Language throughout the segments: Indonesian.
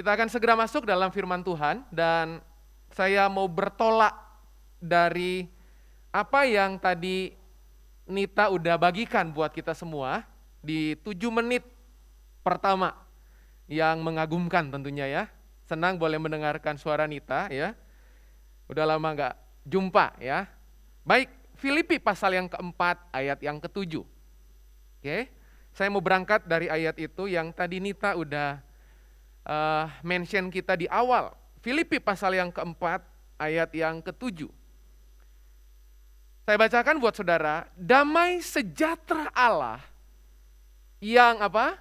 Kita akan segera masuk dalam firman Tuhan dan saya mau bertolak dari apa yang tadi Nita udah bagikan buat kita semua di 7 menit pertama yang mengagumkan tentunya ya. Senang boleh mendengarkan suara Nita ya. Udah lama gak jumpa ya. Baik, Filipi pasal yang keempat ayat yang ketujuh. Oke, saya mau berangkat dari ayat itu yang tadi Nita udah mention kita di awal. Filipi pasal yang keempat ayat yang ketujuh. Saya bacakan buat saudara, damai sejahtera Allah yang apa?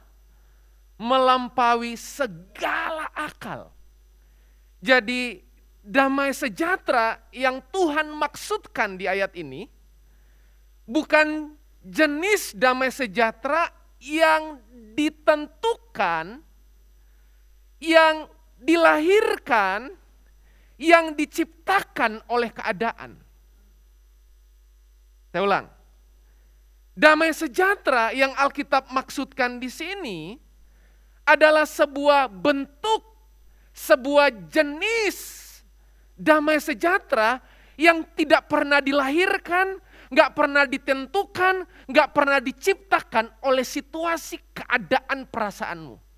Melampaui segala akal. Jadi damai sejahtera yang Tuhan maksudkan di ayat ini bukan jenis damai sejahtera yang ditentukan, yang dilahirkan, yang diciptakan oleh keadaan. Saya ulang. Damai sejahtera yang Alkitab maksudkan di sini adalah sebuah bentuk, sebuah jenis damai sejahtera yang tidak pernah dilahirkan, nggak pernah ditentukan, nggak pernah diciptakan oleh situasi keadaan perasaanmu.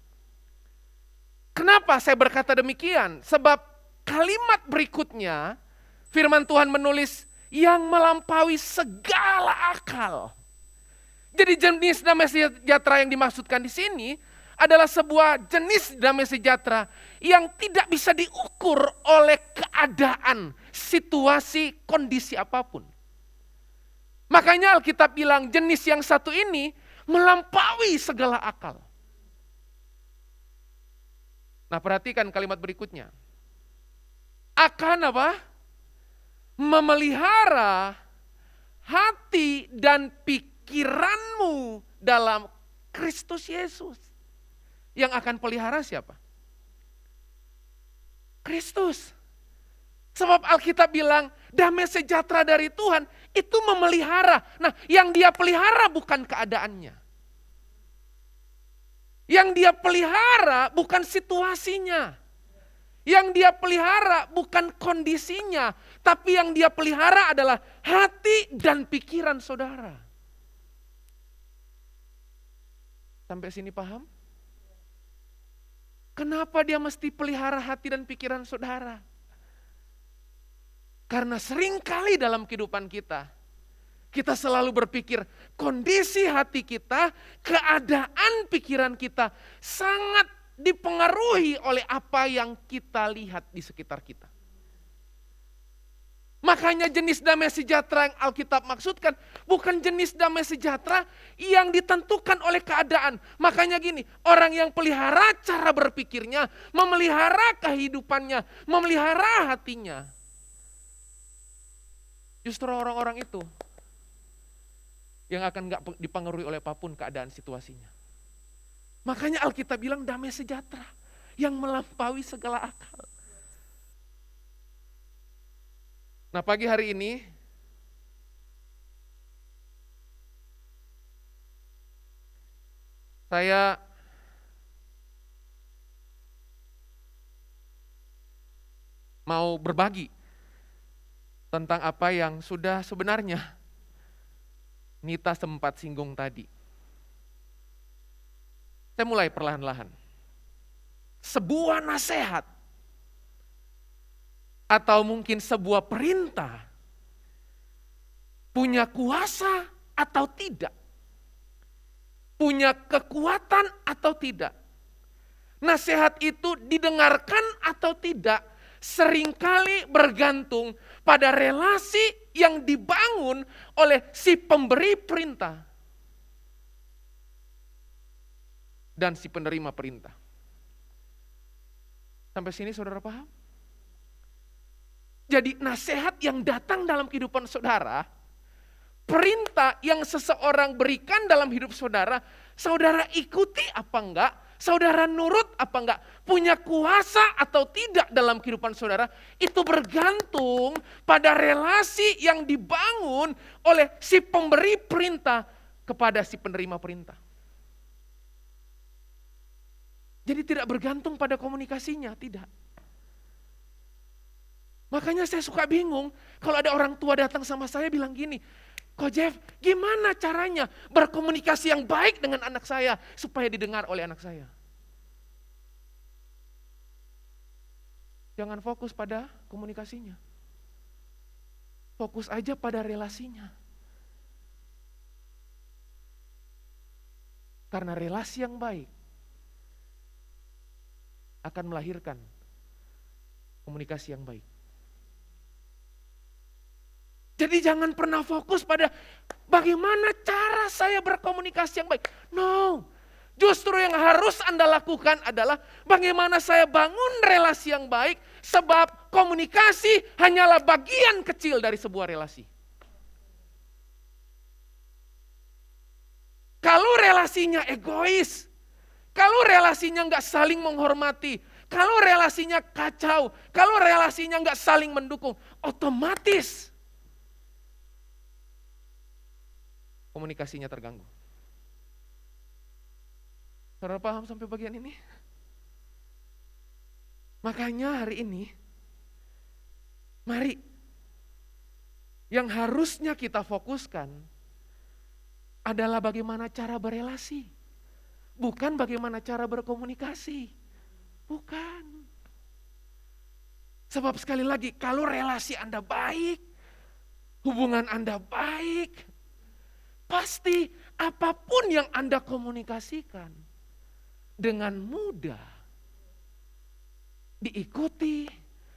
Kenapa saya berkata demikian? Sebab kalimat berikutnya, firman Tuhan menulis yang melampaui segala akal. Jadi jenis damai sejahtera yang dimaksudkan di sini adalah sebuah jenis damai sejahtera yang tidak bisa diukur oleh keadaan, situasi, kondisi apapun. Makanya Alkitab bilang jenis yang satu ini melampaui segala akal. Nah, perhatikan kalimat berikutnya. Akan apa? Memelihara hati dan pikiranmu dalam Kristus Yesus. Yang akan pelihara siapa? Kristus. Sebab Alkitab bilang damai sejahtera dari Tuhan itu memelihara. Nah, yang dia pelihara bukan keadaannya. Yang dia pelihara bukan situasinya. Yang dia pelihara bukan kondisinya. Tapi yang dia pelihara adalah hati dan pikiran saudara. Sampai sini paham? Kenapa dia mesti pelihara hati dan pikiran saudara? Karena seringkali dalam kehidupan kita selalu berpikir kondisi hati kita, keadaan pikiran kita sangat dipengaruhi oleh apa yang kita lihat di sekitar kita. Makanya jenis damai sejahtera yang Alkitab maksudkan bukan jenis damai sejahtera yang ditentukan oleh keadaan. Makanya gini, orang yang pelihara cara berpikirnya, memelihara kehidupannya, memelihara hatinya. Justru orang-orang itu yang akan gak dipengaruhi oleh apapun keadaan situasinya. Makanya Alkitab bilang damai sejahtera yang melampaui segala akal. Nah, pagi hari ini saya mau berbagi tentang apa yang sudah sebenarnya Nita sempat singgung tadi. Saya mulai perlahan-lahan. Sebuah nasihat atau mungkin sebuah perintah punya kuasa atau tidak, punya kekuatan atau tidak. Nasihat itu didengarkan atau tidak seringkali bergantung pada relasi yang dibangun oleh si pemberi perintah dan si penerima perintah. Sampai sini saudara paham? Jadi nasihat yang datang dalam kehidupan saudara, perintah yang seseorang berikan dalam hidup saudara, saudara ikuti apa enggak? Saudara nurut apa enggak? Punya kuasa atau tidak dalam kehidupan saudara? Itu bergantung pada relasi yang dibangun oleh si pemberi perintah kepada si penerima perintah. Jadi tidak bergantung pada komunikasinya, tidak. Makanya saya suka bingung kalau ada orang tua datang sama saya bilang gini, Ko Jeff, gimana caranya berkomunikasi yang baik dengan anak saya supaya didengar oleh anak saya? Jangan fokus pada komunikasinya. Fokus aja pada relasinya. Karena relasi yang baik akan melahirkan komunikasi yang baik. Jadi jangan pernah fokus pada bagaimana cara saya berkomunikasi yang baik. No, justru yang harus Anda lakukan adalah bagaimana saya bangun relasi yang baik, sebab komunikasi hanyalah bagian kecil dari sebuah relasi. Kalau relasinya egois, kalau relasinya nggak saling menghormati, kalau relasinya kacau, kalau relasinya nggak saling mendukung, otomatis komunikasinya terganggu. Saudara paham sampai bagian ini? Makanya hari ini, mari yang harusnya kita fokuskan adalah bagaimana cara berelasi. Bukan bagaimana cara berkomunikasi. Bukan. Sebab sekali lagi, kalau relasi Anda baik, hubungan Anda baik, pasti apapun yang Anda komunikasikan dengan mudah diikuti,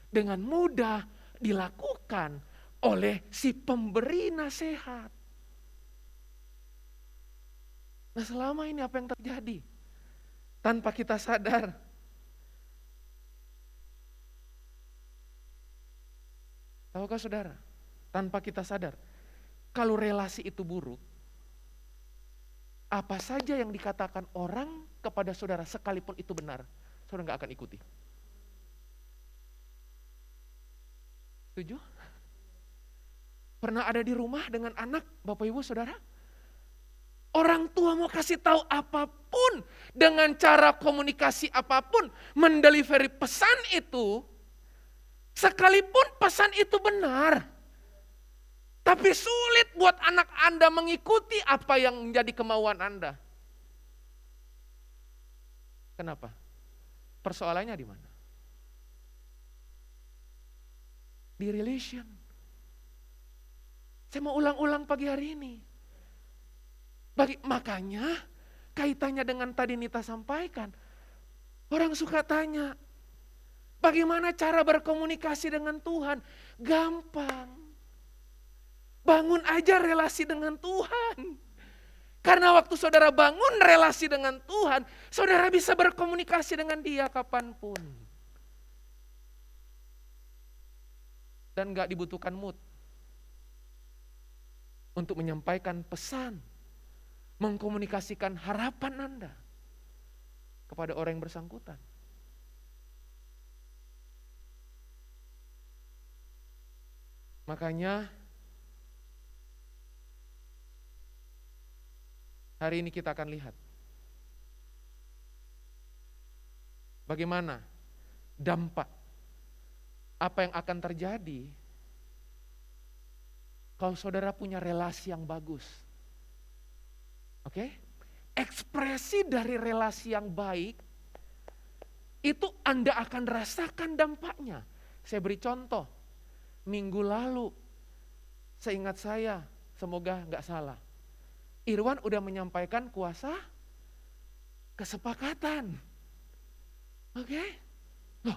dengan mudah dilakukan oleh si pemberi nasihat. Nah, selama ini apa yang terjadi? Tanpa kita sadar. Tahukah saudara? Tanpa kita sadar. Kalau relasi itu buruk, apa saja yang dikatakan orang kepada saudara sekalipun itu benar, saudara nggak akan ikuti. Setuju? Pernah ada di rumah dengan anak, Bapak Ibu Saudara? Orang tua mau kasih tahu apapun, dengan cara komunikasi apapun, mendelivery pesan itu, sekalipun pesan itu benar, tapi sulit buat anak Anda mengikuti apa yang menjadi kemauan Anda. Kenapa? Persoalannya di mana? Di relation. Saya mau ulang-ulang pagi hari ini. Makanya kaitannya dengan tadi Nita sampaikan, orang suka tanya, bagaimana cara berkomunikasi dengan Tuhan? Gampang. Bangun aja relasi dengan Tuhan. Karena waktu saudara bangun relasi dengan Tuhan, saudara bisa berkomunikasi dengan Dia kapanpun. Dan gak dibutuhkan mood untuk menyampaikan pesan, mengkomunikasikan harapan Anda kepada orang yang bersangkutan. Makanya hari ini kita akan lihat bagaimana dampak apa yang akan terjadi kalau saudara punya relasi yang bagus. Oke? Ekspresi dari relasi yang baik itu Anda akan rasakan dampaknya. Saya beri contoh. Minggu lalu, seingat saya, semoga nggak salah, Irwan udah menyampaikan kuasa kesepakatan. Oke? Loh,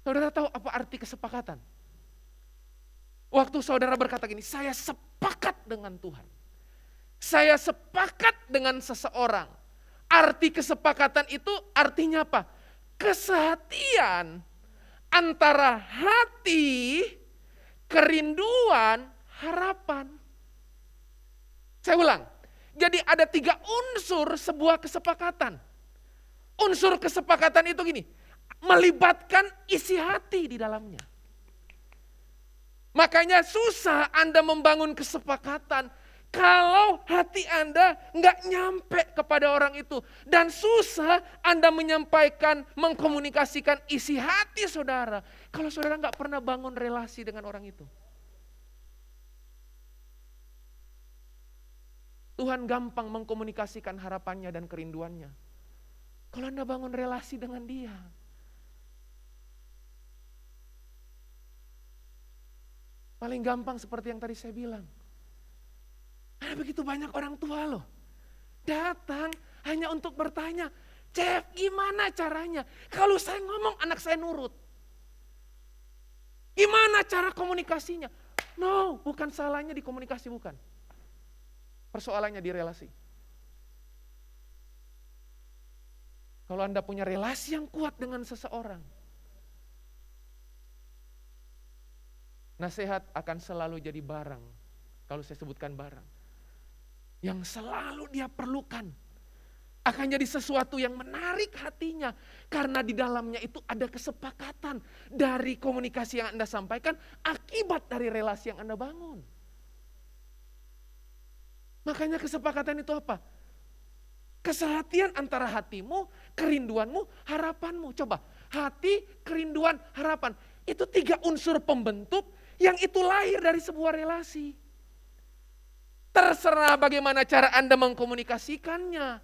saudara tahu apa arti kesepakatan? Waktu saudara berkata gini, saya sepakat dengan Tuhan. Saya sepakat dengan seseorang. Arti kesepakatan itu artinya apa? Kesehatian antara hati, kerinduan, harapan. Saya ulang. Jadi ada 3 unsur sebuah kesepakatan. Unsur kesepakatan itu gini, melibatkan isi hati di dalamnya. Makanya susah Anda membangun kesepakatan Kalau hati Anda nggak nyampe kepada orang itu dan susah Anda menyampaikan, mengkomunikasikan isi hati saudara, kalau saudara nggak pernah bangun relasi dengan orang itu. Tuhan gampang mengkomunikasikan harapannya dan kerinduannya. Kalau Anda bangun relasi dengan Dia. Paling gampang seperti yang tadi saya bilang. Ada begitu banyak orang tua loh. Datang hanya untuk bertanya, Chef gimana caranya? Kalau saya ngomong anak saya nurut. Gimana cara komunikasinya? No, bukan salahnya di komunikasi, bukan. Persoalannya di relasi. Kalau Anda punya relasi yang kuat dengan seseorang, nasihat akan selalu jadi barang. Kalau saya sebutkan barang. Yang selalu dia perlukan. Akan jadi sesuatu yang menarik hatinya. Karena di dalamnya itu ada kesepakatan dari komunikasi yang Anda sampaikan akibat dari relasi yang Anda bangun. Makanya kesepakatan itu apa? Kesehatian antara hatimu, kerinduanmu, harapanmu. Coba, hati, kerinduan, harapan. Itu 3 unsur pembentuk yang itu lahir dari sebuah relasi. Terserah bagaimana cara Anda mengkomunikasikannya.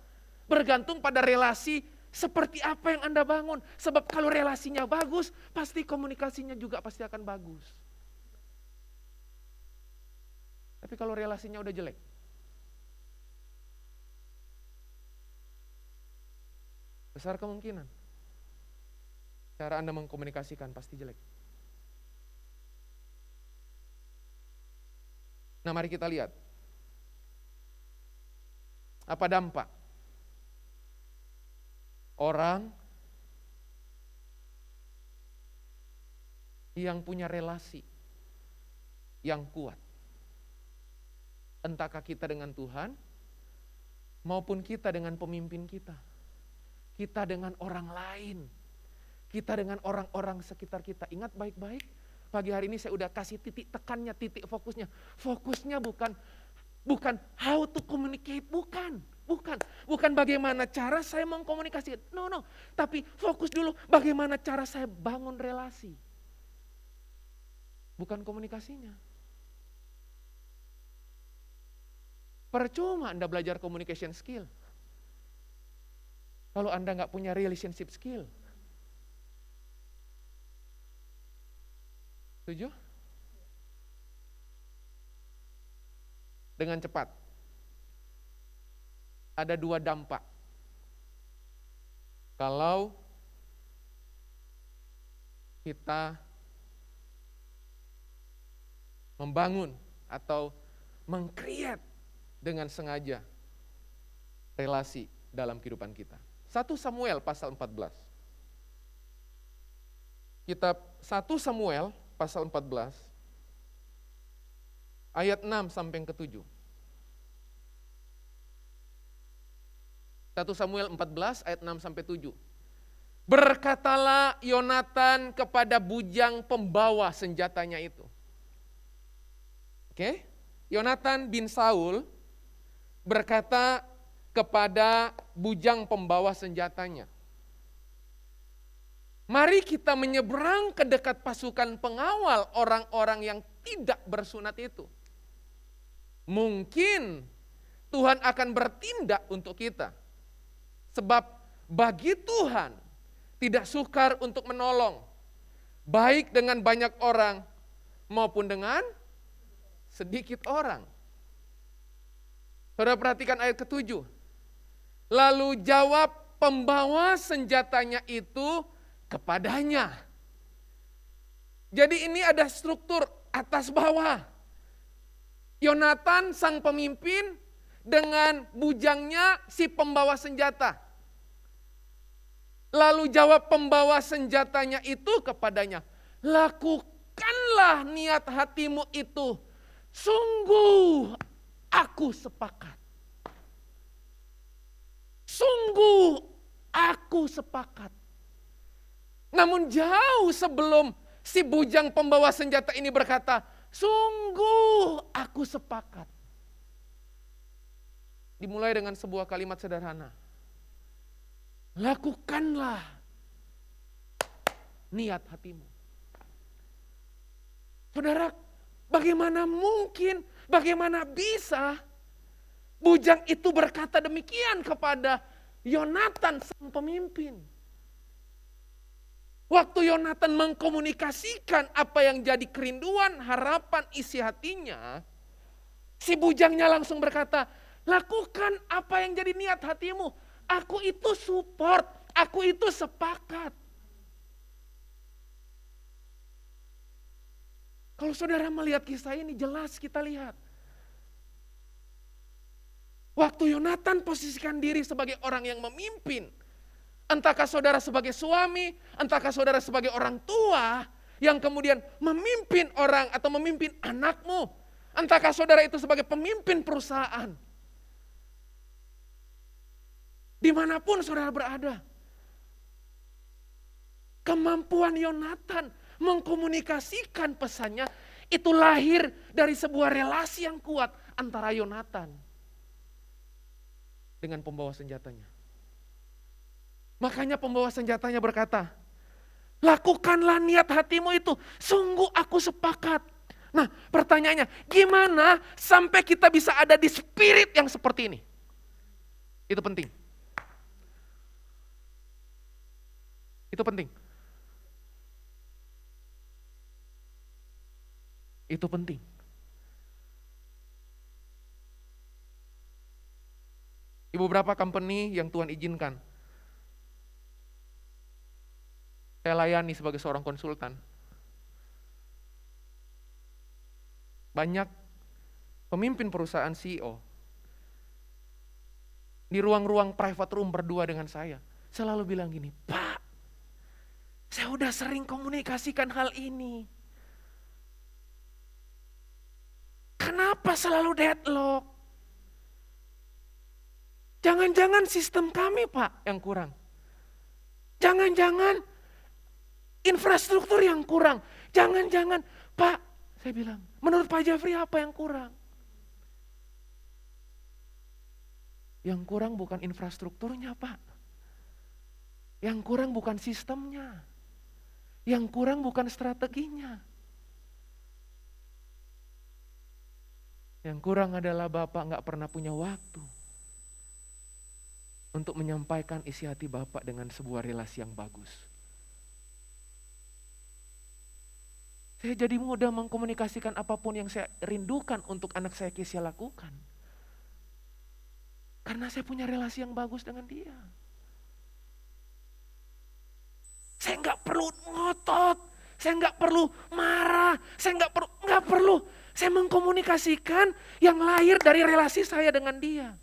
Bergantung pada relasi seperti apa yang Anda bangun. Sebab kalau relasinya bagus, pasti komunikasinya juga pasti akan bagus. Tapi kalau relasinya udah jelek, besar kemungkinan cara Anda mengkomunikasikan pasti jelek. Nah, mari kita lihat. Apa dampak orang yang punya relasi yang kuat? Entahkah kita dengan Tuhan maupun kita dengan pemimpin kita. Kita dengan orang lain. Kita dengan orang-orang sekitar kita. Ingat baik-baik, pagi hari ini saya udah kasih titik tekannya, titik fokusnya. Fokusnya bukan how to communicate, bukan bagaimana cara saya mengkomunikasikan. No. Tapi fokus dulu bagaimana cara saya bangun relasi. Bukan komunikasinya. Percuma Anda belajar communication skill kalau Anda nggak punya relationship skill. Setuju? Dengan cepat. Ada 2 dampak. Kalau kita membangun atau meng-create dengan sengaja relasi dalam kehidupan kita. 1 Samuel pasal 14. Kitab 1 Samuel pasal 14 ayat 6 sampai ke 7. 1 Samuel 14 ayat 6 sampai 7. Berkatalah Yonatan kepada bujang pembawa senjatanya itu. Oke? Yonatan bin Saul berkata kepada bujang pembawa senjatanya, mari kita menyeberang ke dekat pasukan pengawal orang-orang yang tidak bersunat itu. Mungkin Tuhan akan bertindak untuk kita. Sebab bagi Tuhan tidak sukar untuk menolong, baik dengan banyak orang maupun dengan sedikit orang. Saudara perhatikan ayat ke-7. Lalu jawab pembawa senjatanya itu kepadanya. Jadi ini ada struktur atas bawah. Yonatan sang pemimpin dengan bujangnya si pembawa senjata. Lalu jawab pembawa senjatanya itu kepadanya, lakukanlah niat hatimu itu, sungguh aku sepakat. Sungguh aku sepakat. Namun jauh sebelum si bujang pembawa senjata ini berkata, sungguh aku sepakat. dimulai dengan sebuah kalimat sederhana. Lakukanlah niat hatimu. Saudara, bagaimana mungkin, bagaimana bisa bujang itu berkata demikian kepada Yonatan sang pemimpin? Waktu Yonatan mengkomunikasikan apa yang jadi kerinduan, harapan, isi hatinya, si bujangnya langsung berkata, lakukan apa yang jadi niat hatimu. Aku itu support, aku itu sepakat. Kalau saudara melihat kisah ini, jelas kita lihat. Waktu Yonatan posisikan diri sebagai orang yang memimpin, entahkah saudara sebagai suami, entahkah saudara sebagai orang tua, yang kemudian memimpin orang atau memimpin anakmu, entahkah saudara itu sebagai pemimpin perusahaan, dimanapun saudara berada, kemampuan Yonatan mengkomunikasikan pesannya itu lahir dari sebuah relasi yang kuat antara Yonatan dengan pembawa senjatanya. Makanya pembawa senjatanya berkata, lakukanlah niat hatimu itu, sungguh aku sepakat. Nah, pertanyaannya, gimana sampai kita bisa ada di spirit yang seperti ini? Itu penting. Itu penting. Itu penting. Di beberapa company yang Tuhan izinkan, saya layani sebagai seorang konsultan. Banyak pemimpin perusahaan CEO di ruang-ruang private room berdua dengan saya, selalu bilang gini, Pak, saya udah sering komunikasikan hal ini. Kenapa selalu deadlock? Jangan-jangan sistem kami, Pak, yang kurang. Jangan-jangan infrastruktur yang kurang. Jangan-jangan, Pak, saya bilang, menurut Pak Jeffrey apa yang kurang? Yang kurang bukan infrastrukturnya, Pak. Yang kurang bukan sistemnya. Yang kurang bukan strateginya. Yang kurang adalah Bapak gak pernah punya waktu untuk menyampaikan isi hati Bapak dengan sebuah relasi yang bagus. Saya jadi mudah mengkomunikasikan apapun yang saya rindukan untuk anak saya Kesia lakukan. Karena saya punya relasi yang bagus dengan dia. Saya nggak perlu ngotot, saya nggak perlu marah, saya nggak perlu. Saya mengkomunikasikan yang lahir dari relasi saya dengan dia.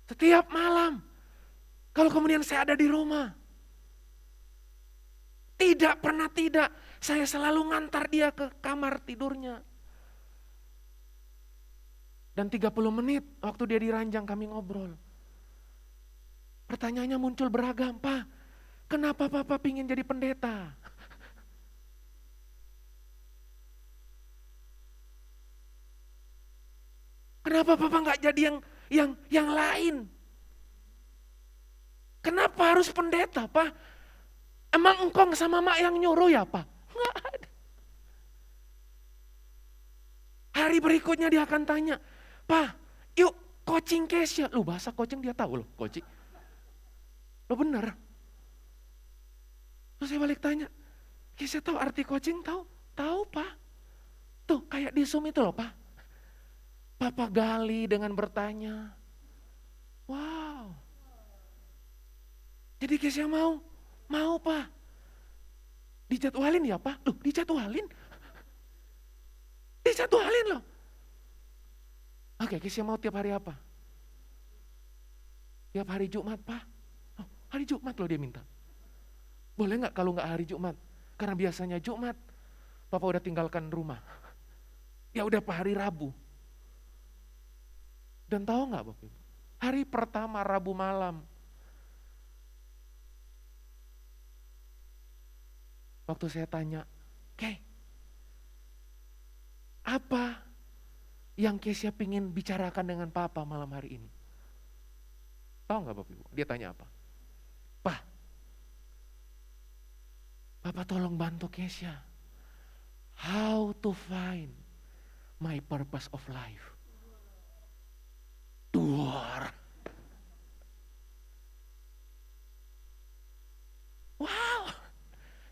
Setiap malam, kalau kemudian saya ada di rumah, tidak pernah tidak, saya selalu ngantar dia ke kamar tidurnya. Dan 30 menit waktu dia di ranjang kami ngobrol. Pertanyaannya muncul beragam, Pak, kenapa Papa pingin jadi pendeta? Kenapa Papa nggak jadi yang lain? Kenapa harus pendeta, Pak? Emang engkong sama mak yang nyuruh ya, Pak? Nggak ada. Hari berikutnya dia akan tanya, Pak, yuk coaching Kesia. Lu bahasa coaching dia tahu loh, coaching. Lo bener. Terus saya balik tanya, Kesia tahu arti coaching? Tahu? Tahu, Pak. Tuh kayak di Zoom itu loh, Pak. Papa gali dengan bertanya. Wow. Jadi Kesia mau? Mau, Pak. Dijadwalin ya, Pak? Loh, dijadwalin? Dijadwalin loh. Oke, Kesia mau tiap hari apa? Tiap hari Jumat, Pak. Oh, hari Jumat loh dia minta. Boleh nggak kalau nggak hari Jumat? Karena biasanya Jumat, Papa udah tinggalkan rumah. Ya udah Pak, hari Rabu. Dan tahu nggak Bapak Ibu? Hari pertama Rabu malam, waktu saya tanya, Apa yang Kesya pengen bicarakan dengan Papa malam hari ini? Tahu nggak Bapak Ibu? Dia tanya apa? Pak, Papa tolong bantu Kesya. How to find my purpose of life. Duar. Wow.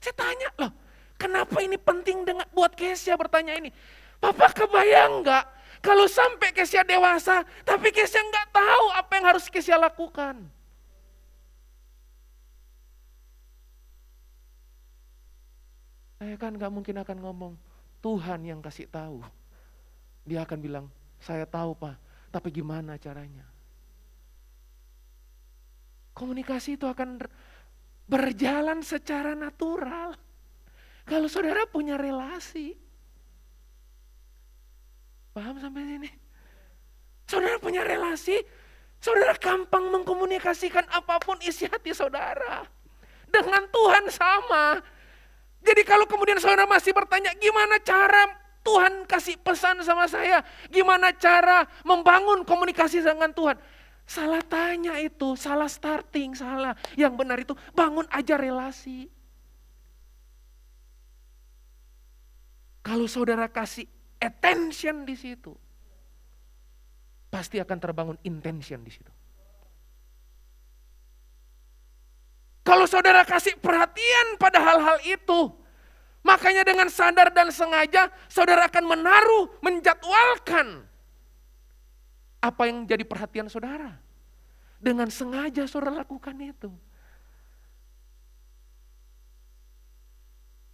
Saya tanya loh, kenapa ini penting buat Kesya bertanya ini? Papa kebayang nggak kalau sampai Kesya dewasa, tapi Kesya nggak tahu apa yang harus Kesya lakukan? Saya kan nggak mungkin akan ngomong, Tuhan yang kasih tahu. Dia akan bilang, saya tahu Pak, tapi gimana caranya? Komunikasi itu akan berjalan secara natural. Kalau saudara punya relasi. Paham sampai sini? Saudara punya relasi, saudara gampang mengkomunikasikan apapun isi hati saudara. Dengan Tuhan sama. Jadi kalau kemudian saudara masih bertanya, gimana cara Tuhan kasih pesan sama saya? Gimana cara membangun komunikasi dengan Tuhan? Salah tanya itu, salah starting, salah. Yang benar itu bangun aja relasi. Kalau saudara kasih attention di situ, pasti akan terbangun intention di situ. Kalau saudara kasih perhatian pada hal-hal itu, makanya dengan sadar dan sengaja saudara akan menaruh, menjadwalkan apa yang jadi perhatian saudara. Dengan sengaja saudara lakukan itu.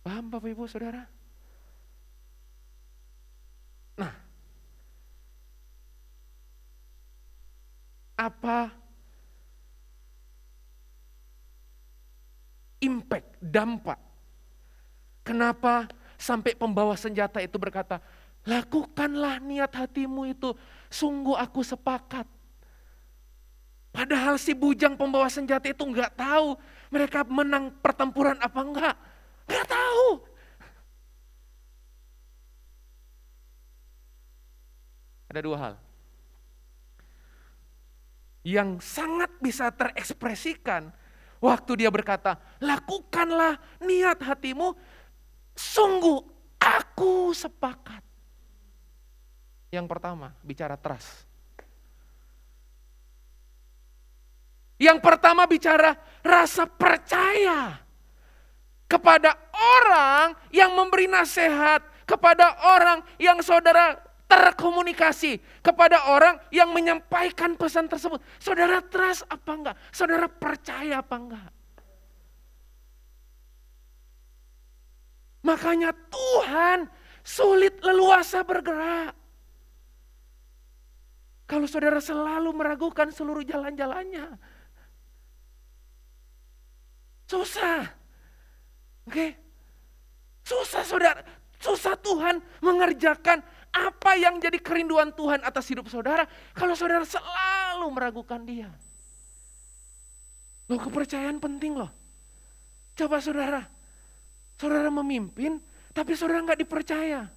Paham Bapak Ibu Saudara? Nah, apa impact, dampak? Kenapa sampai pembawa senjata itu berkata, lakukanlah niat hatimu itu, sungguh aku sepakat. Padahal si bujang pembawa senjata itu nggak tahu mereka menang pertempuran apa enggak. Nggak tahu. Ada dua hal yang sangat bisa terekspresikan waktu dia berkata, lakukanlah niat hatimu, sungguh aku sepakat. Yang pertama, bicara trust. Yang pertama bicara rasa percaya kepada orang yang memberi nasihat, kepada orang yang saudara terkomunikasi, kepada orang yang menyampaikan pesan tersebut. Saudara trust apa enggak? Saudara percaya apa enggak? Makanya Tuhan sulit leluasa bergerak. Kalau saudara selalu meragukan seluruh jalan-jalannya. Susah. Oke? Susah saudara. Susah Tuhan mengerjakan apa yang jadi kerinduan Tuhan atas hidup saudara. Kalau saudara selalu meragukan dia. Loh, kepercayaan penting loh. Coba saudara. Saudara memimpin, tapi saudara gak dipercaya.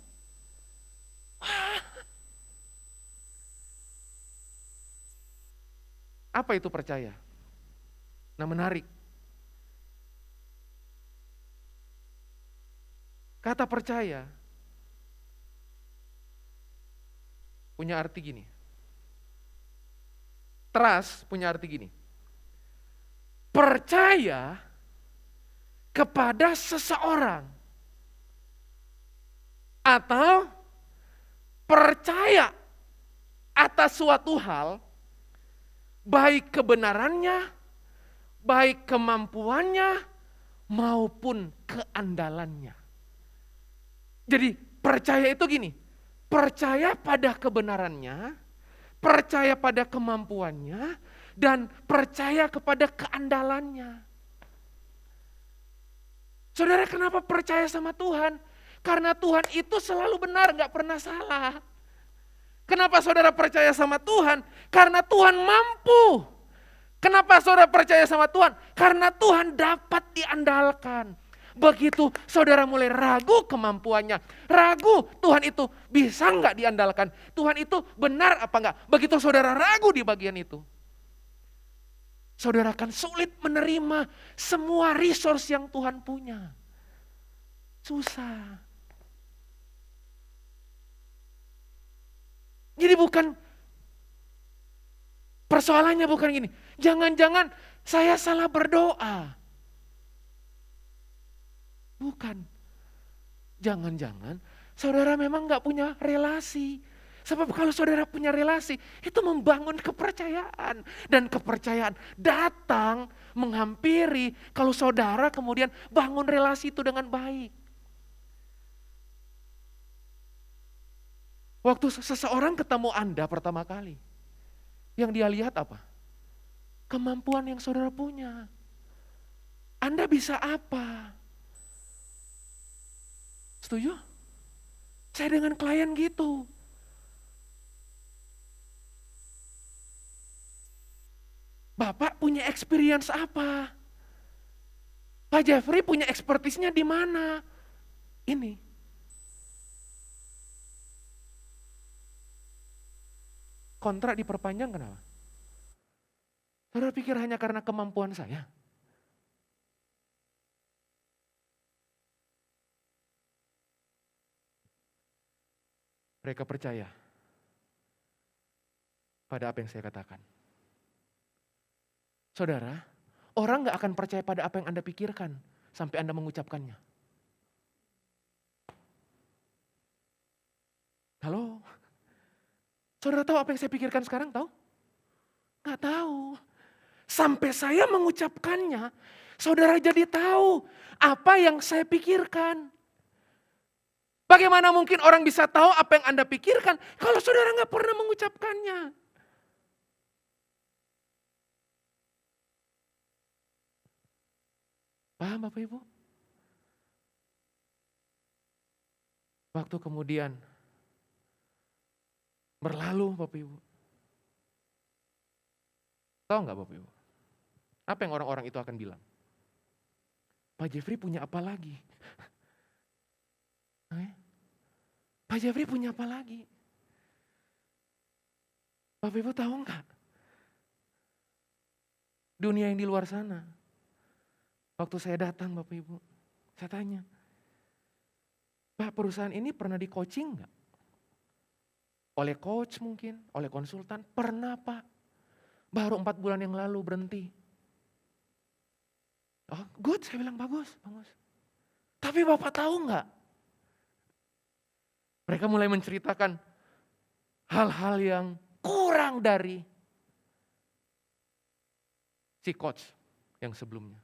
Wah. Apa itu percaya? Nah, menarik. Kata percaya punya arti gini. Trust punya arti gini. Percaya kepada seseorang atau percaya atas suatu hal, baik kebenarannya, baik kemampuannya, maupun keandalannya. Jadi percaya itu gini, percaya pada kebenarannya, percaya pada kemampuannya, dan percaya kepada keandalannya. Saudara, kenapa percaya sama Tuhan? Karena Tuhan itu selalu benar, gak pernah salah. Kenapa saudara percaya sama Tuhan? Karena Tuhan mampu. Kenapa saudara percaya sama Tuhan? Karena Tuhan dapat diandalkan. Begitu saudara mulai ragu kemampuannya, ragu Tuhan itu bisa nggak diandalkan, Tuhan itu benar apa enggak, begitu saudara ragu di bagian itu, saudara akan sulit menerima semua resource yang Tuhan punya. Susah. Jadi persoalannya bukan gini, jangan-jangan saya salah berdoa. Bukan. Jangan-jangan saudara memang gak punya relasi. Sebab kalau saudara punya relasi, itu membangun kepercayaan. Dan kepercayaan datang menghampiri kalau saudara kemudian bangun relasi itu dengan baik. Waktu seseorang ketemu Anda pertama kali, yang dia lihat apa? Kemampuan yang saudara punya. Anda bisa apa? Setuju? Saya dengan klien gitu. Bapak punya experience apa? Pak Jeffrey punya expertise-nya di mana? Ini. Kontrak diperpanjang kenapa? Saudara pikir hanya karena kemampuan saya? Mereka percaya pada apa yang saya katakan. Saudara, orang gak akan percaya pada apa yang Anda pikirkan sampai Anda mengucapkannya. Halo? Saudara tahu apa yang saya pikirkan sekarang, tahu? Gak tahu. Sampai saya mengucapkannya, saudara jadi tahu apa yang saya pikirkan. Bagaimana mungkin orang bisa tahu apa yang Anda pikirkan kalau saudara gak pernah mengucapkannya? Paham Bapak Ibu? Waktu kemudian berlalu Bapak Ibu. Tahu nggak Bapak Ibu? Apa yang orang-orang itu akan bilang? Pak Jeffrey punya apa lagi? Pak Jeffrey punya apa lagi? Bapak Ibu tahu nggak? Dunia yang di luar sana. Waktu saya datang Bapak Ibu, saya tanya, Pak perusahaan ini pernah di coaching nggak? Oleh coach mungkin, oleh konsultan, pernah Pak. Baru 4 bulan yang lalu berhenti. Oh good, saya bilang bagus. Tapi Bapak tahu nggak? Mereka mulai menceritakan hal-hal yang kurang dari si coach yang sebelumnya.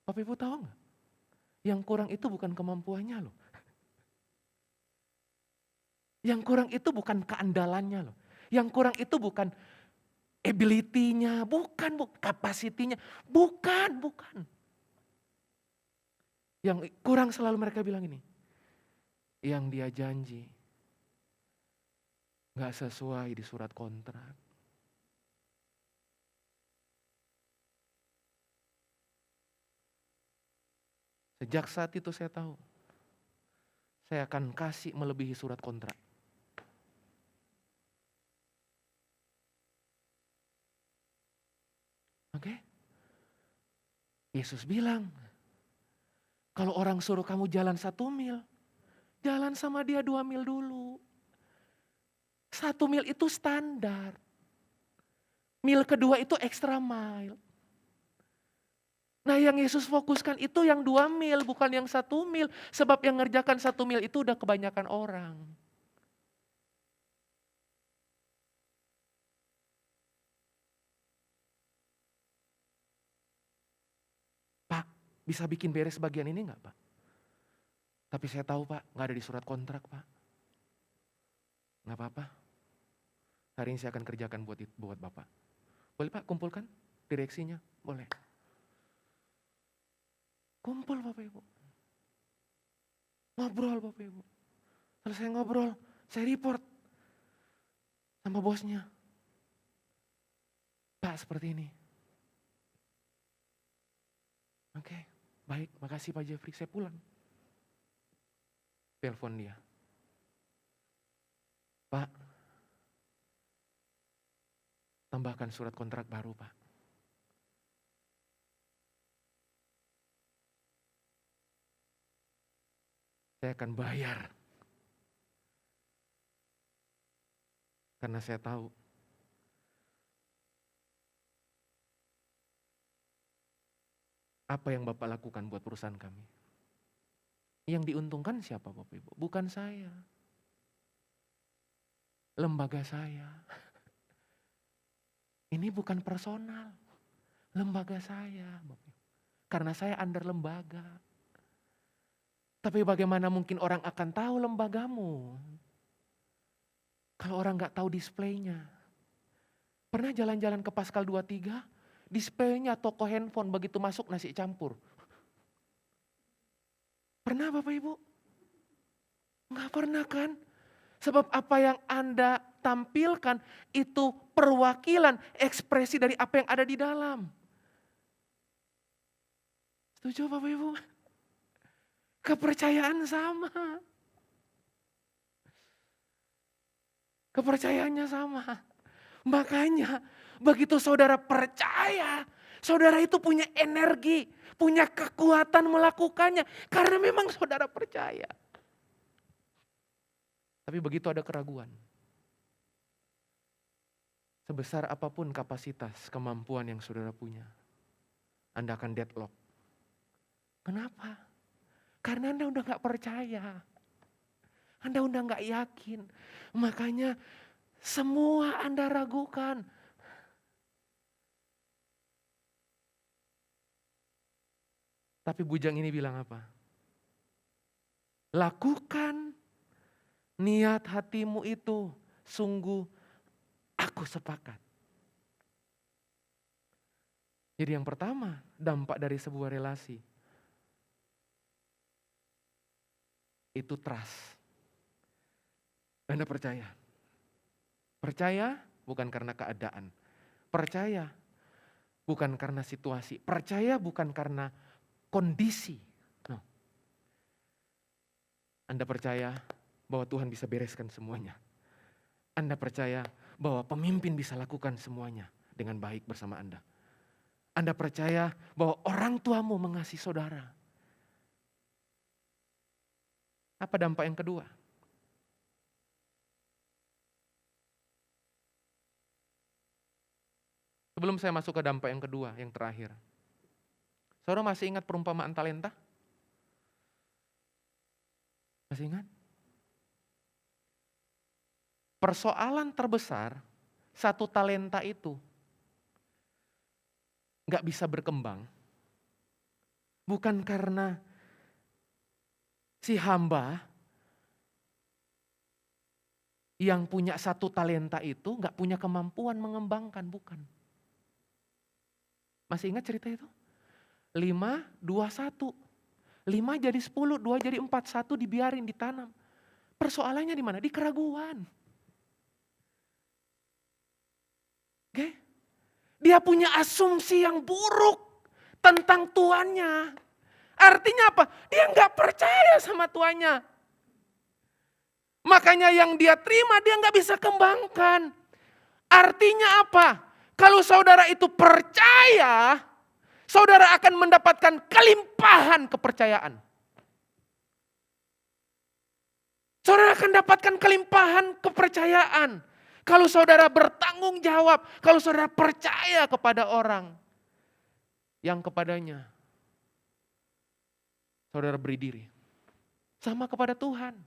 Bapak Ibu tahu nggak? Yang kurang itu bukan kemampuannya loh. Yang kurang itu bukan keandalannya loh. Yang kurang itu bukan ability-nya, bukan capacity-nya, bukan. Yang kurang selalu mereka bilang ini, yang dia janji gak sesuai di surat kontrak. Sejak saat itu saya tahu, saya akan kasih melebihi surat kontrak. Oke? Yesus bilang, kalau orang suruh kamu jalan 1 mil, jalan sama dia 2 mil dulu. 1 mil itu standar. Mil kedua itu extra mile. Nah yang Yesus fokuskan itu yang 2 mil, bukan yang 1 mil. Sebab yang ngerjakan 1 mil itu udah kebanyakan orang. Pak, bisa bikin beres bagian ini enggak Pak? Tapi saya tahu Pak, enggak ada di surat kontrak Pak. Enggak apa-apa. Hari ini saya akan kerjakan buat Bapak. Boleh Pak kumpulkan direksinya? Boleh. Kumpul Bapak Ibu. Ngobrol Bapak Ibu. Selesai ngobrol, saya report sama bosnya. Pak seperti ini. Oke. Baik, makasih Pak Jeffrey, saya pulang. Telepon dia. Pak, tambahkan surat kontrak baru Pak. Saya akan bayar. Karena saya tahu apa yang Bapak lakukan buat perusahaan kami. Yang diuntungkan siapa Bapak Ibu? Bukan saya. Lembaga saya. Ini bukan personal. Lembaga saya. Bapak Ibu. Karena saya under lembaga. Tapi bagaimana mungkin orang akan tahu lembagamu? Kalau orang gak tahu displaynya. Pernah jalan-jalan ke Pascal 23? Displaynya toko handphone, begitu masuk nasi campur. Pernah Bapak Ibu? Gak pernah kan? Sebab apa yang Anda tampilkan itu perwakilan, ekspresi dari apa yang ada di dalam. Setuju Bapak Ibu? Kepercayaan sama. Kepercayaannya sama. Makanya begitu saudara percaya, saudara itu punya energi, punya kekuatan melakukannya. Karena memang saudara percaya. Tapi begitu ada keraguan. Sebesar apapun kapasitas, kemampuan yang saudara punya, Anda akan deadlock. Kenapa? Karena Anda udah gak percaya. Anda udah gak yakin. Makanya semua Anda ragukan. Tapi bujang ini bilang apa? Lakukan niat hatimu itu, sungguh aku sepakat. Jadi yang pertama, dampak dari sebuah relasi. Itu trust. Anda percaya. Percaya bukan karena keadaan. Percaya bukan karena situasi. Percaya bukan karena kondisi. No. Anda percaya bahwa Tuhan bisa bereskan semuanya. Anda percaya bahwa pemimpin bisa lakukan semuanya dengan baik bersama Anda. Anda percaya bahwa orang tuamu mengasihi saudara. Apa dampak yang kedua? Sebelum saya masuk ke dampak yang kedua, yang terakhir. Saudara masih ingat perumpamaan talenta? Masih ingat? Persoalan terbesar, satu talenta itu gak bisa berkembang. Bukan karena si hamba yang punya satu talenta itu gak punya kemampuan mengembangkan, bukan. Masih ingat cerita itu? 5, 2, 1. 5 jadi 10, 2 jadi 4, 1 dibiarin, ditanam. Persoalannya di mana? Di keraguan. Oke? Dia punya asumsi yang buruk tentang tuannya. Artinya apa? Dia nggak percaya sama tuannya. Makanya yang dia terima dia nggak bisa kembangkan. Artinya apa? Kalau saudara itu percaya, saudara akan mendapatkan kelimpahan kepercayaan. Saudara akan dapatkan kelimpahan kepercayaan. Kalau saudara bertanggung jawab, kalau saudara percaya kepada orang yang kepadanya saudara beri diri. Sama kepada Tuhan.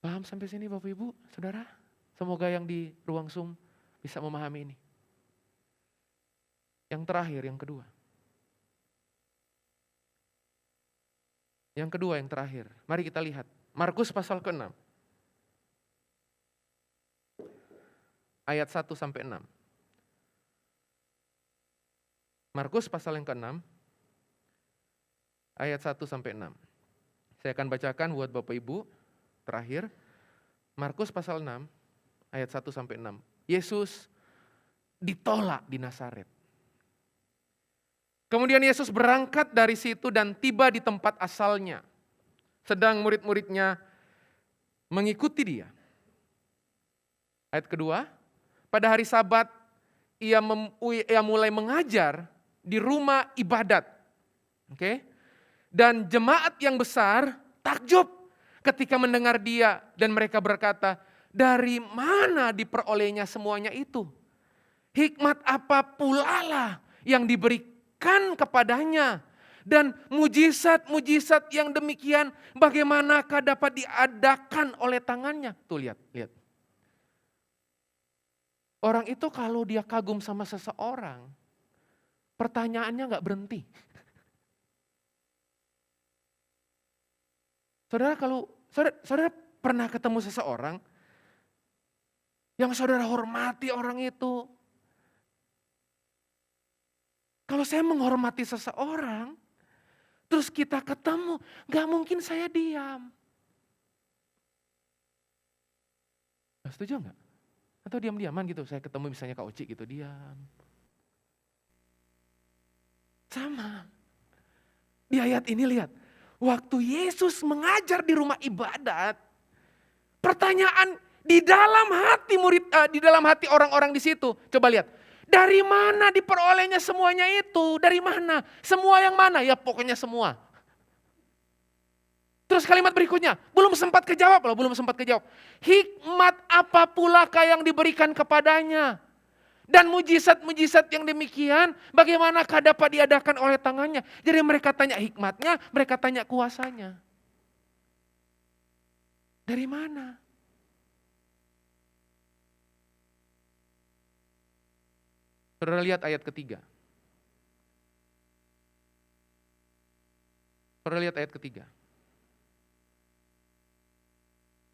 Paham sampai sini Bapak Ibu, Saudara? Semoga yang di ruang Zoom bisa memahami ini. Yang terakhir, yang kedua. Yang kedua, yang terakhir. Mari kita lihat. Markus pasal ke-6. Ayat 1 sampai 6. Markus pasal yang ke-6. Ayat 1 sampai 6. Saya akan bacakan buat Bapak Ibu. Terakhir. Markus pasal 6. Ayat 1 sampai 6. Yesus ditolak di Nazaret. Kemudian Yesus berangkat dari situ dan tiba di tempat asalnya. Sedang murid-muridnya mengikuti dia. Ayat kedua, pada hari Sabat ia mulai mengajar di rumah ibadat. Oke? Dan jemaat yang besar takjub ketika mendengar dia dan mereka berkata, dari mana diperolehnya semuanya itu? Hikmat apa pula lah yang diberikan kepadanya? Dan mujizat-mujizat yang demikian bagaimanakah dapat diadakan oleh tangannya? Tuh lihat. Orang itu kalau dia kagum sama seseorang, pertanyaannya gak berhenti. Saudara pernah ketemu seseorang yang saudara hormati orang itu. Kalau saya menghormati seseorang, terus kita ketemu, gak mungkin saya diam. Setuju gak? Atau diam-diaman gitu, saya ketemu misalnya Kak Oci gitu, diam. Sama. Di ayat ini lihat, waktu Yesus mengajar di rumah ibadat, pertanyaan di dalam hati di dalam hati orang-orang di situ. Coba lihat, dari mana diperolehnya semuanya itu? Dari mana? Semua yang mana? Ya pokoknya semua. Terus kalimat berikutnya, belum sempat kejawab. Hikmat apa pulakah yang diberikan kepadanya? Dan mujizat-mujizat yang demikian, bagaimanakah dapat diadakan oleh tangannya? Jadi mereka tanya hikmatnya, mereka tanya kuasanya. Dari mana? Saudara lihat ayat ketiga.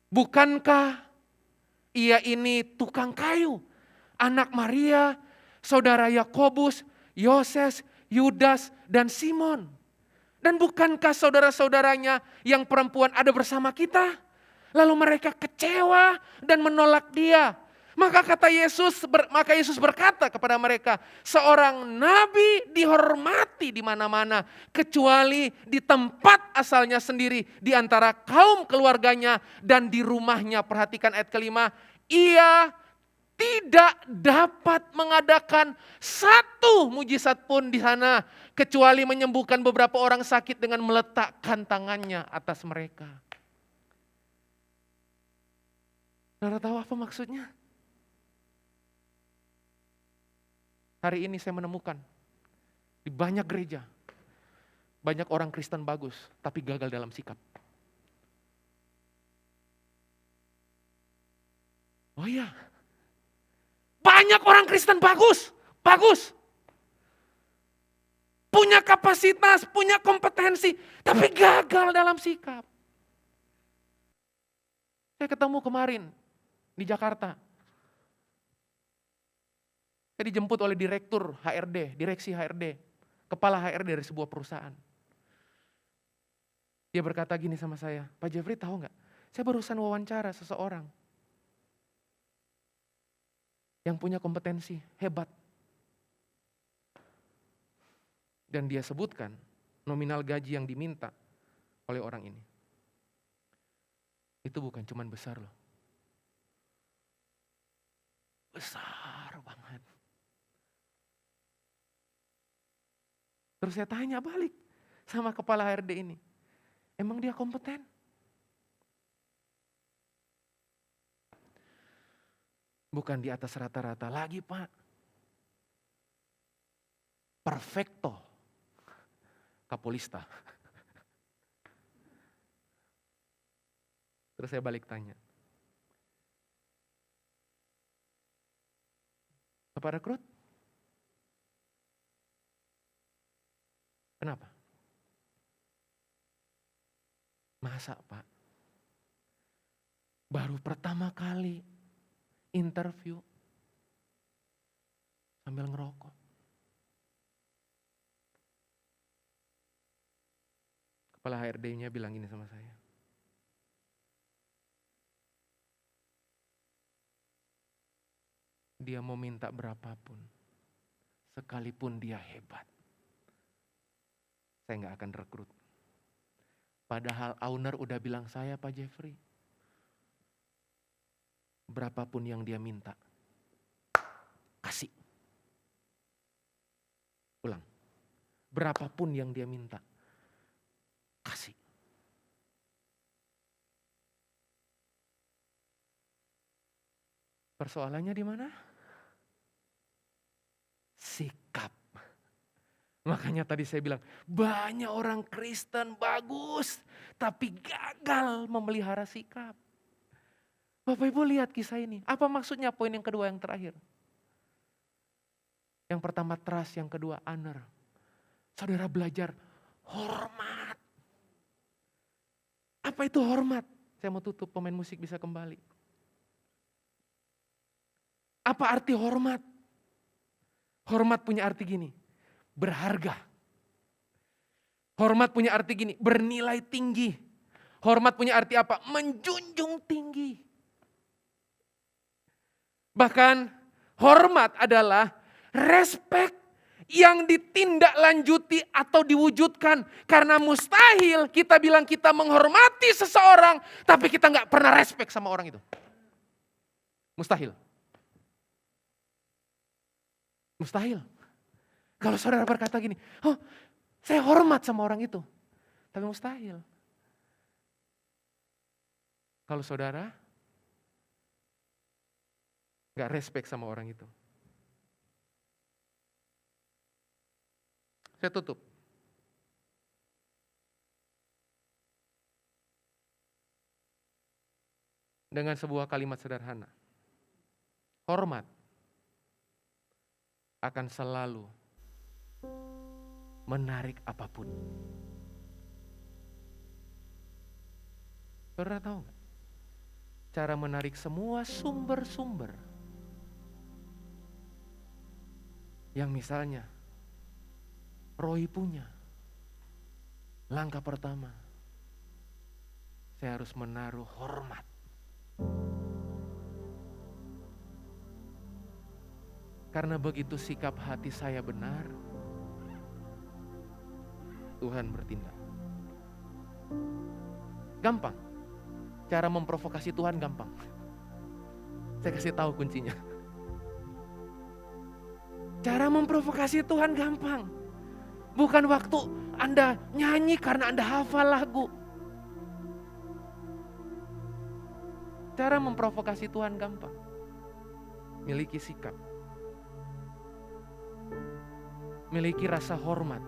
Bukankah ia ini tukang kayu, anak Maria, saudara Yakobus, Yoses, Yudas, dan Simon? Dan bukankah saudara-saudaranya yang perempuan ada bersama kita? Lalu mereka kecewa dan menolak dia. Maka Yesus berkata kepada mereka, seorang nabi dihormati di mana-mana kecuali di tempat asalnya sendiri, di antara kaum keluarganya dan di rumahnya. Perhatikan ayat kelima, ia tidak dapat mengadakan satu mujizat pun di sana kecuali menyembuhkan beberapa orang sakit dengan meletakkan tangannya atas mereka. Saudara tahu apa maksudnya? Hari ini saya menemukan di banyak gereja, banyak orang Kristen bagus, tapi gagal dalam sikap. Oh iya, banyak orang Kristen bagus. Punya kapasitas, punya kompetensi, tapi gagal dalam sikap. Saya ketemu kemarin di Jakarta. Saya dijemput oleh direksi HRD, kepala HRD dari sebuah perusahaan. Dia berkata gini sama saya, Pak Jeffrey tahu nggak? Saya barusan wawancara seseorang yang punya kompetensi hebat. Dan dia sebutkan nominal gaji yang diminta oleh orang ini. Itu bukan cuman besar loh. Besar banget. Terus saya tanya balik sama kepala HRD ini. Emang dia kompeten? Bukan di atas rata-rata lagi Pak. Perfecto. Kapolista. Terus saya balik tanya. Bapak rekrut? Kenapa? Masa Pak? Baru pertama kali interview sambil ngerokok. Kepala HRD-nya bilang gini sama saya. Dia mau minta berapapun, sekalipun dia hebat, saya nggak akan rekrut. Padahal owner udah bilang saya, Pak Jeffrey, berapapun yang dia minta, kasih. Ulang, berapapun yang dia minta, kasih. Persoalannya di mana? Sikap. Makanya tadi saya bilang, banyak orang Kristen bagus, tapi gagal memelihara sikap. Bapak Ibu lihat kisah ini. Apa maksudnya poin yang kedua yang terakhir? Yang pertama trust, yang kedua honor. Saudara belajar hormat. Apa itu hormat? Saya mau tutup, pemain musik bisa kembali. Apa arti hormat? Hormat punya arti gini, berharga. Hormat punya arti gini, bernilai tinggi. Hormat punya arti apa? Menjunjung tinggi. Bahkan hormat adalah respect yang ditindaklanjuti atau diwujudkan. Karena mustahil kita bilang kita menghormati seseorang, tapi kita nggak pernah respect sama orang itu. Mustahil. Mustahil. Kalau saudara berkata gini, oh saya hormat sama orang itu. Tapi mustahil. Kalau saudara gak respect sama orang itu. Saya tutup. Dengan sebuah kalimat sederhana. Hormat akan selalu menarik apapun. Saudara tahu gak? Cara menarik semua sumber-sumber. Yang misalnya Roy punya. Langkah pertama, saya harus menaruh hormat. Karena begitu sikap hati saya benar, Tuhan bertindak. Gampang. Cara memprovokasi Tuhan gampang. Saya kasih tahu kuncinya. Cara memprovokasi Tuhan gampang. Bukan waktu Anda nyanyi karena Anda hafal lagu. Cara memprovokasi Tuhan gampang. Miliki sikap. Miliki rasa hormat.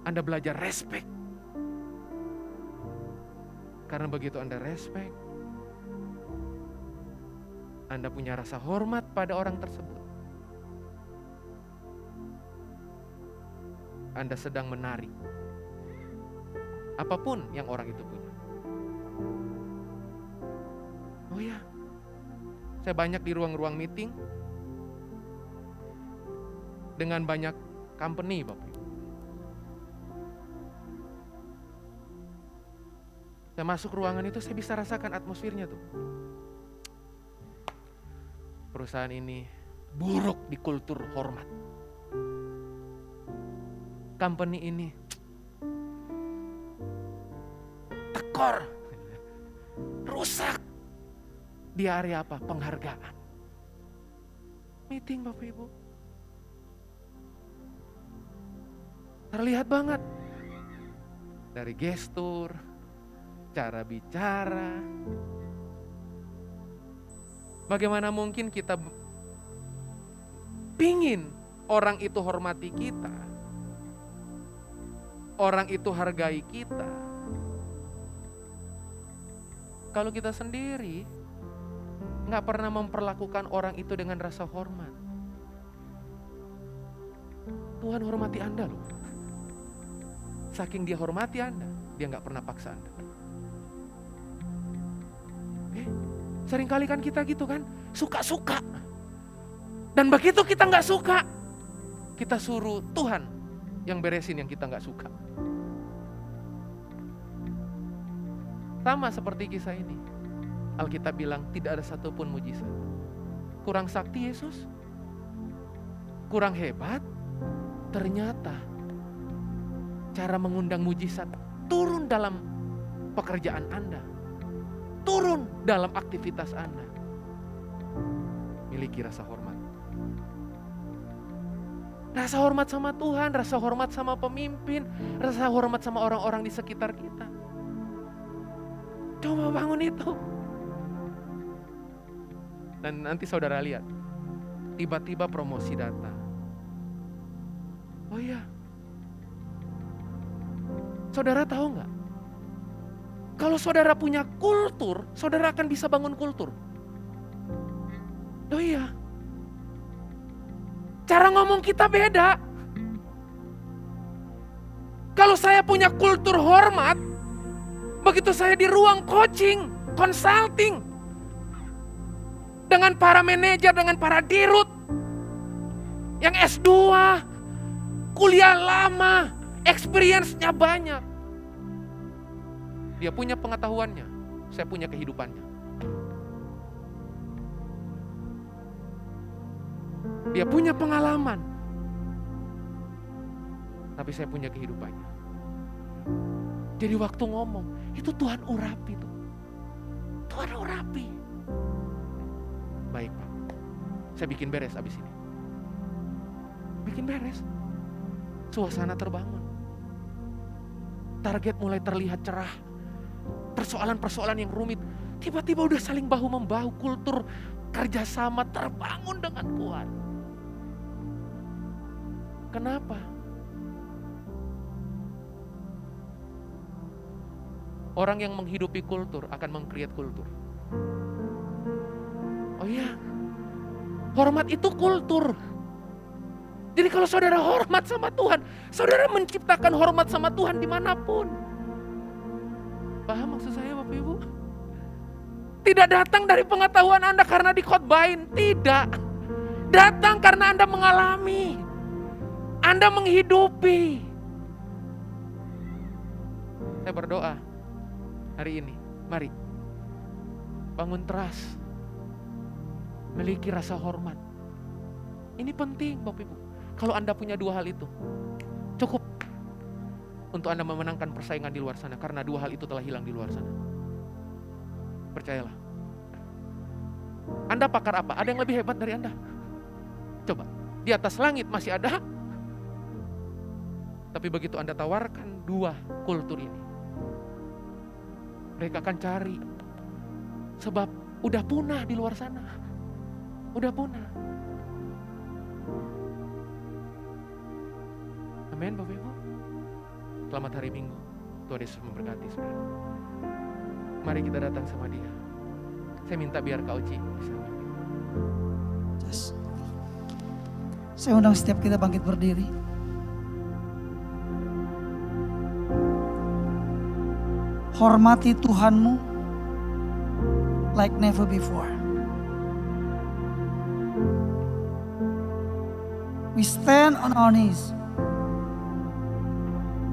Anda belajar respect. Karena begitu Anda respect, Anda punya rasa hormat pada orang tersebut. Anda sedang menarik apapun yang orang itu punya. Oh ya, saya banyak di ruang-ruang meeting dengan banyak company, Bapak Ibu. Saya masuk ruangan itu, saya bisa rasakan atmosfernya tuh. Perusahaan ini buruk di kultur hormat. Company ini tekor, rusak. Di area apa? Penghargaan. Meeting, Bapak Ibu. Terlihat banget dari gestur, cara bicara. Bagaimana mungkin kita pingin orang itu hormati kita, orang itu hargai kita, kalau kita sendiri gak pernah memperlakukan orang itu dengan rasa hormat. Tuhan hormati Anda loh. Saking dia hormati Anda, dia gak pernah paksa Anda. Seringkali kan kita gitu kan, suka-suka. Dan begitu kita gak suka, kita suruh Tuhan yang beresin yang kita gak suka. Sama seperti kisah ini. Alkitab bilang tidak ada satupun mujizat. Kurang sakti Yesus? Kurang hebat? Ternyata cara mengundang mujizat turun dalam pekerjaan Anda, turun dalam aktivitas Anda. Miliki rasa hormat. Rasa hormat sama Tuhan, rasa hormat sama pemimpin, rasa hormat sama orang-orang di sekitar kita. Coba bangun itu. Dan nanti saudara lihat, tiba-tiba promosi datang. Oh iya, saudara tahu nggak? Kalau saudara punya kultur, saudara akan bisa bangun kultur. Oh iya, cara ngomong kita beda. Kalau saya punya kultur hormat, begitu saya di ruang coaching, consulting, dengan para manajer, dengan para dirut, yang S2, kuliah lama, experience-nya banyak. Dia punya pengetahuannya, saya punya kehidupannya. Dia punya pengalaman, tapi saya punya kehidupannya. Jadi waktu ngomong, itu Tuhan urapi tuh. Tuhan urapi. Baik Pak, saya bikin beres abis ini. Bikin beres. Suasana terbangun. Target mulai terlihat cerah. Persoalan-persoalan yang rumit, tiba-tiba udah saling bahu-membahu, kultur kerjasama terbangun dengan kuat. Kenapa? Orang yang menghidupi kultur akan meng-create kultur. Oh iya, hormat itu kultur. Jadi kalau saudara hormat sama Tuhan, saudara menciptakan hormat sama Tuhan dimanapun. Paham maksud saya Bapak Ibu? Tidak datang dari pengetahuan Anda karena dikhotbahin, tidak. Datang karena Anda mengalami, Anda menghidupi. Saya berdoa hari ini, mari bangun trust, miliki rasa hormat. Ini penting Bapak Ibu. Kalau Anda punya dua hal itu, cukup untuk Anda memenangkan persaingan di luar sana. Karena dua hal itu telah hilang di luar sana. Percayalah. Anda pakar apa? Ada yang lebih hebat dari Anda? Coba, di atas langit masih ada. Tapi begitu Anda tawarkan dua kultur ini, mereka akan cari. Sebab udah punah di luar sana. Udah punah. Amin Bapak Ibu. Selamat hari Minggu. Tuhan Yesus memberkati saudara. Mari kita datang sama Dia. Saya minta biar Kak Uci bisa memimpin. Yes. Saya undang setiap kita bangkit berdiri. Hormati Tuhanmu like never before. We stand on our knees.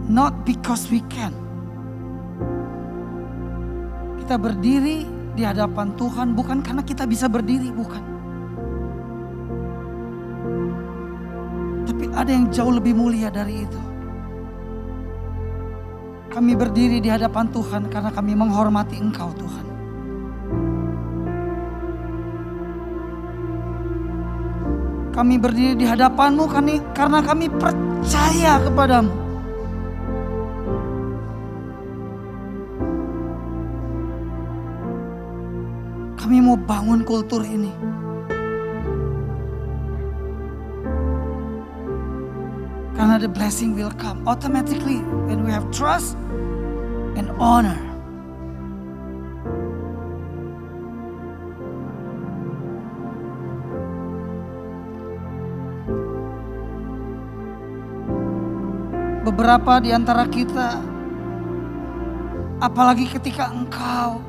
Not because we can. Kita berdiri di hadapan Tuhan bukan karena kita bisa berdiri, bukan. Tapi ada yang jauh lebih mulia dari itu. Kami berdiri di hadapan Tuhan karena kami menghormati Engkau Tuhan. Kami berdiri di hadapan-Mu karena kami percaya kepadamu. Kami mau bangun kultur ini. Karena the blessing will come automatically when we have trust and honor. Beberapa di antara kita, apalagi ketika engkau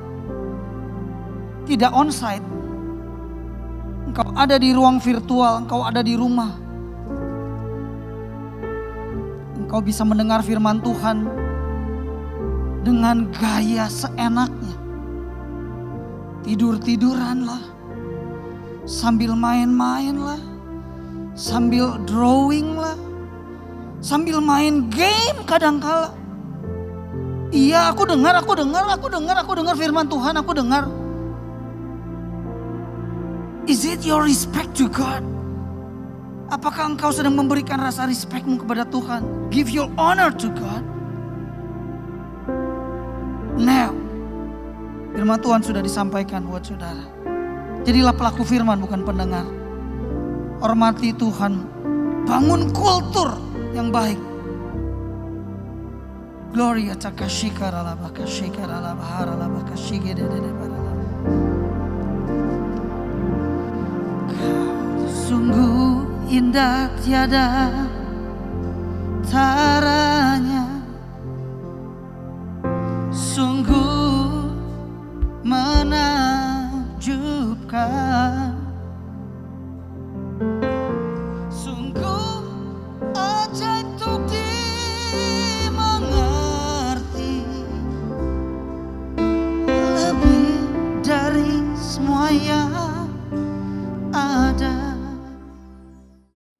tidak onsite, engkau ada di ruang virtual, engkau ada di rumah, engkau bisa mendengar firman Tuhan dengan gaya seenaknya, tidur-tiduran lah, sambil main-main lah, sambil drawing lah, sambil main game kadangkala. Iya, aku dengar firman Tuhan, aku dengar. Is it your respect to God? Apakah engkau sedang memberikan rasa respectmu kepada Tuhan? Give your honor to God. Now, firman Tuhan sudah disampaikan buat saudara. Jadilah pelaku firman, bukan pendengar. Hormati Tuhan. Bangun kultur yang baik. Gloria takashikara labakashikara labahara labakashigedededebara. Sungguh indah tiada taranya, sungguh menakjubkan, sungguh ajaib untuk dimengerti, lebih dari semua yang ada.